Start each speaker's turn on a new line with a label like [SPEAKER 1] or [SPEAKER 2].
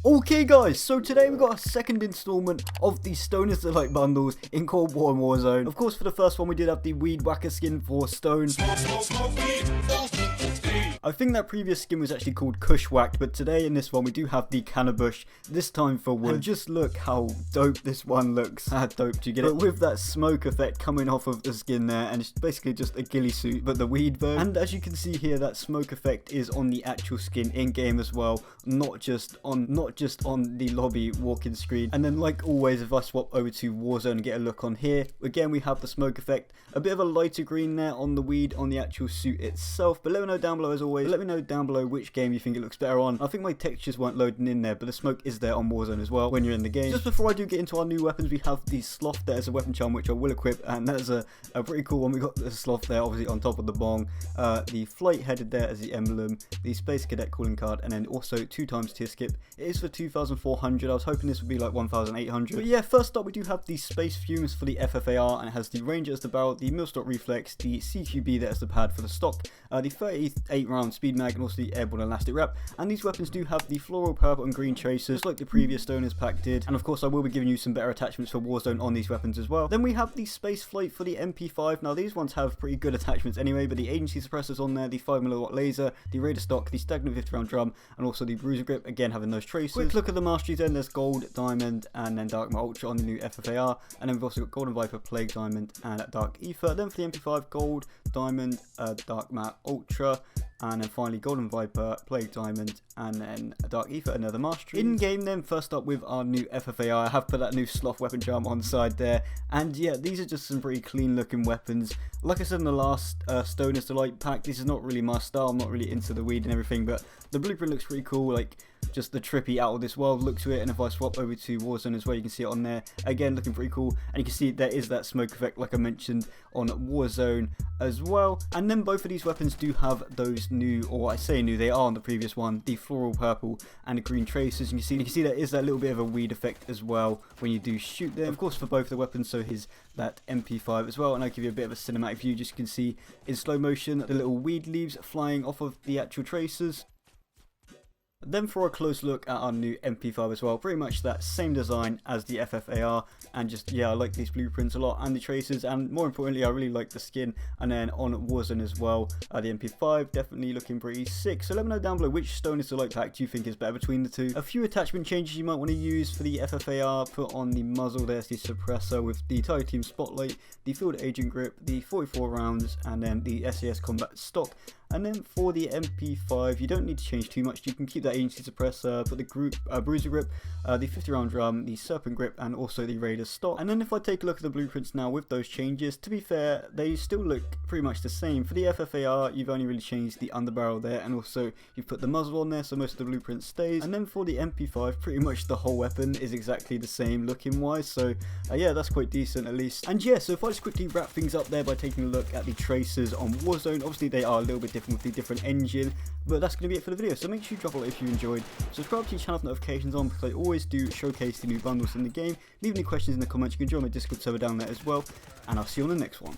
[SPEAKER 1] Okay guys, so today we got a second installment of the Stoners Delight bundles in Cold War and Warzone. Of course, for the first one we did have the Weed Whacker skin for Stone. I think that previous skin was actually called Kush Whacked, but today in this one we do have the Cannabush, this time for wood. And just look how dope this one looks. How dope, do you get it? But with that smoke effect coming off of the skin there, and it's basically just a ghillie suit, but the weed version. And as you can see here, that smoke effect is on the actual skin in game as well, not just on the lobby walk-in screen. And then like always, if I swap over to Warzone and get a look on here, again we have the smoke effect, a bit of a lighter green there on the weed on the actual suit itself. But let me know down below as always. Let me know down below which game you think it looks better on. I think my textures weren't loading in there, but the smoke is there on Warzone as well when you're in the game. Just before I do get into our new weapons, we have the sloth there as a weapon charm, which I will equip, and that is a pretty cool one. We got the sloth there obviously on top of the bong, the flight headed there as the emblem, the space cadet calling card, and then also 2x tier skip. It is for 2,400. I was hoping this would be like 1,800. But yeah, first up we do have the space fumes for the FFAR, and it has the ranger as the barrel, the millstock reflex, the CQB there as the pad for the stock, the 38 round speed mag, and also the airborne elastic wrap. And these weapons do have the floral, purple and green tracers, just like the previous Stoners pack did. And of course I will be giving you some better attachments for Warzone on these weapons as well. Then we have the space flight for the MP5. Now these ones have pretty good attachments anyway, but the agency suppressors on there, the 5mm laser, the raider stock, the stagnant 50 round drum, and also the bruiser grip, again having those tracers. Quick look at the masteries then, there's gold, diamond, and then dark matte ultra on the new FFAR. And then we've also got golden viper, plague diamond, and dark ether. Then for the MP5, gold, diamond, dark matte ultra, and then finally golden viper, plague diamond, and then a dark ether, another mastery. In game then, first up with our new FFAR, I have put that new sloth weapon charm on the side there, and yeah, these are just some pretty clean looking weapons. Like I said in the last Stoners Delight pack, this is not really my style, I'm not really into the weed and everything, but the blueprint looks pretty cool, like just the trippy out of this world look to it. And if I swap over to Warzone as well, you can see it on there, again looking pretty cool, and you can see there is that smoke effect like I mentioned on Warzone as well. And then both of these weapons do have those new, or I say new, they are on the previous one, the floral purple and the green tracers. And you can see there is that little bit of a weed effect as well when you do shoot them, of course, for both the weapons. So here's that MP5 as well, and I'll give you a bit of a cinematic view. Just you can see in slow motion the little weed leaves flying off of the actual tracers. Then for a close look at our new MP5 as well, pretty much that same design as the FFAR, and just yeah, I like these blueprints a lot and the tracers, and more importantly I really like the skin. And then on Warzone as well, the MP5 definitely looking pretty sick. So let me know down below which Stoners Delight pack do you think is better between the two. A few attachment changes you might want to use for the FFAR: put on the muzzle, there's the suppressor with the Tiger Team spotlight, the field agent grip, the 44 rounds, and then the SAS combat stock. And then for the MP5, you don't need to change too much. You can keep that agency suppressor, put the bruiser grip, the 50 round drum, the serpent grip, and also the raider stock. And then if I take a look at the blueprints now with those changes, to be fair, they still look pretty much the same. For the FFAR, you've only really changed the underbarrel there, and also you've put the muzzle on there, so most of the blueprint stays. And then for the MP5, pretty much the whole weapon is exactly the same looking wise. So yeah, that's quite decent at least. And yeah, so if I just quickly wrap things up there by taking a look at the tracers on Warzone, obviously they are a little bit different with the different engine, but that's going to be it for the video. So make sure you drop a like if you enjoyed, subscribe to your channel with notifications on, because I always do showcase the new bundles in the game. Leave any questions in the comments, you can join my Discord server down there as well, and I'll see you on the next one.